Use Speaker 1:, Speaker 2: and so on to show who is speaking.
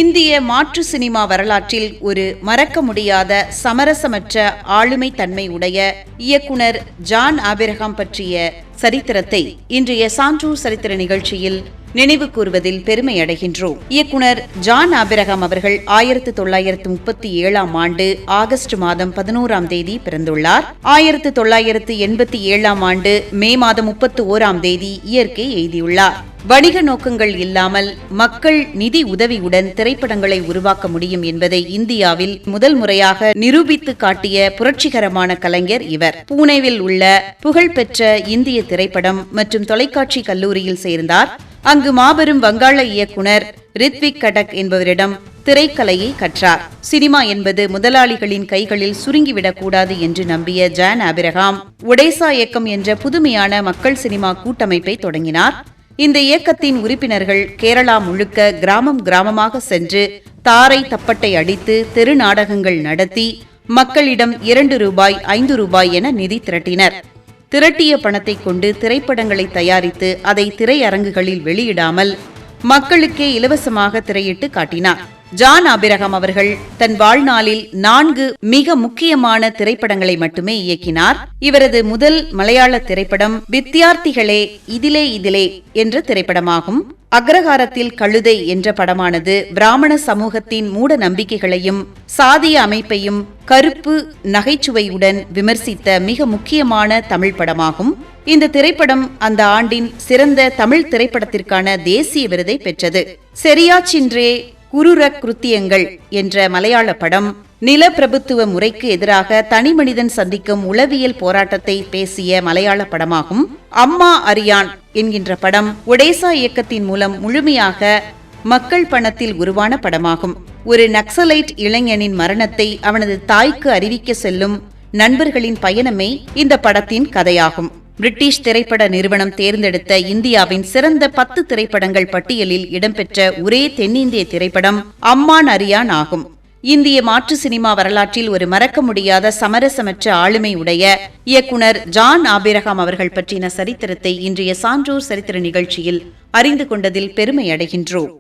Speaker 1: இந்திய மாற்று சினிமா வரலாற்றில் ஒரு மறக்க முடியாத சமரசமற்ற ஆளுமை தன்மை உடைய இயக்குனர் ஜான் ஆபிரகாம் பற்றிய சரித்திரத்தை இன்றைய சான்றோர் சரித்திர நிகழ்ச்சியில் நினைவு கூறுவதில் பெருமை அடைகின்றோம். இயக்குனர் ஜான் ஆபிரகாம் அவர்கள் 1937 ஆண்டு ஆகஸ்ட் மாதம் 11 தேதி பிறந்துள்ளார். 1987 ஆண்டு மே மாதம் 31 இயற்கை எய்தியுள்ளார். வணிக நோக்கங்கள் இல்லாமல் மக்கள் நிதி உதவியுடன் திரைப்படங்களை உருவாக்க முடியும் என்பதை இந்தியாவில் முதல் முறையாக நிரூபித்து காட்டிய புரட்சிகரமான கலைஞர் இவர். பூனேவில் உள்ள புகழ்பெற்ற இந்திய திரைப்படம் மற்றும் தொலைக்காட்சி கல்லூரியில் சேர்ந்தார். அங்கு மாபெரும் வங்காள இயக்குனர் ரித்விக் கடக் என்பவரிடம் திரைக்கலையை கற்றார். சினிமா என்பது முதலாளிகளின் கைகளில் சுருங்கிவிடக்கூடாது என்று நம்பிய ஜான் ஆபிரகாம் ஒடேசா இயக்கம் என்ற புதுமையான மக்கள் சினிமா கூட்டமைப்பை தொடங்கினார். இந்த இயக்கத்தின் உறுப்பினர்கள் கேரளா முழுக்க கிராமம் கிராமமாக சென்று தாரை தப்பட்டை அடித்து தெரு நாடகங்கள் நடத்தி மக்களிடம் 2 ரூபாய் 5 ரூபாய் என நிதி திரட்டினர். திரட்டிய பணத்தை கொண்டு திரைப்படங்களை தயாரித்து அதை திரையரங்குகளில் வெளியிடாமல் மக்களுக்கே இலவசமாக திரையிட்டு காட்டினார். ஜான் ஆபிரகாம் அவர்கள் தன் வாழ்நாளில் 4 மிக முக்கியமான திரைப்படங்களை மட்டுமே இயக்கினார். இவரது முதல் மலையாள திரைப்படம் வித்தியார்த்திகளே இதிலே என்ற திரைப்படமாகும். அக்ரஹாரத்தில் கழுதை என்ற படமானது பிராமண சமூகத்தின் மூட நம்பிக்கைகளையும் சாதிய அமைப்பையும் கருப்பு நகைச்சுவையுடன் விமர்சித்த மிக முக்கியமான தமிழ் படமாகும். இந்த திரைப்படம் அந்த ஆண்டின் சிறந்த தமிழ் திரைப்படத்திற்கான தேசிய விருதை பெற்றது. செரியாச்சின்றே குரூர கிருத்தியங்கள் என்ற மலையாள படம் நிலப்பிரபுத்துவ முறைக்கு எதிராக தனிமனிதன் சந்திக்கும் உளவியல் போராட்டத்தை பேசிய மலையாள படமாகும். அம்மா அரியான் என்கின்ற படம் ஒடேசா இயக்கத்தின் மூலம் முழுமையாக மக்கள் பணத்தில் உருவான படமாகும். ஒரு நக்சலைட் இளைஞனின் மரணத்தை அவனது தாய்க்கு அறிவிக்க செல்லும் நண்பர்களின் பயணமே இந்த படத்தின் கதையாகும். பிரிட்டிஷ் திரைப்பட நிறுவனம் தேர்ந்தெடுத்த இந்தியாவின் சிறந்த 10 திரைப்படங்கள் பட்டியலில் இடம்பெற்ற ஒரே தென்னிந்திய திரைப்படம் அம்மான் அரியான் ஆகும். இந்திய மாற்று சினிமா வரலாற்றில் ஒரு மறக்க முடியாத சமரசமற்ற ஆளுமை உடைய இயக்குனர் ஜான் ஆபிரகாம் அவர்கள் பற்றின சரித்திரத்தை இன்றைய சான்றோர் சரித்திர நிகழ்ச்சியில் அறிந்து கொண்டதில் பெருமை அடைகின்றோம்.